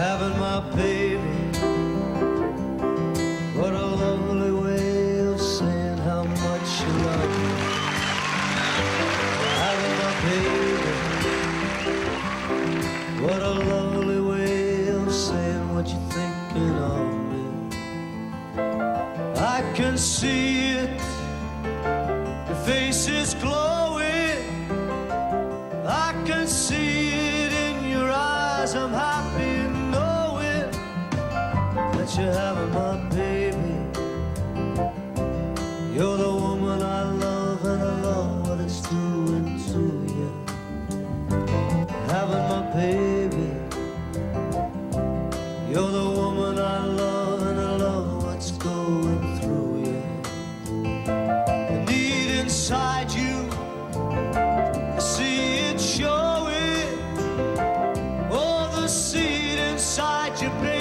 having my baby. What a lovely way of saying how much you love me. Having my baby. What a lovely way of saying what you're thinking of me. I can see it, your face is glowing. I can see it in your eyes. I'm happy knowing that you're having my baby. You're the woman I love, and I love what it's doing to you. Having my baby. You're the woman I love, and I love what's going through you. The need inside you, I see it showing. Oh, the seed inside you, baby.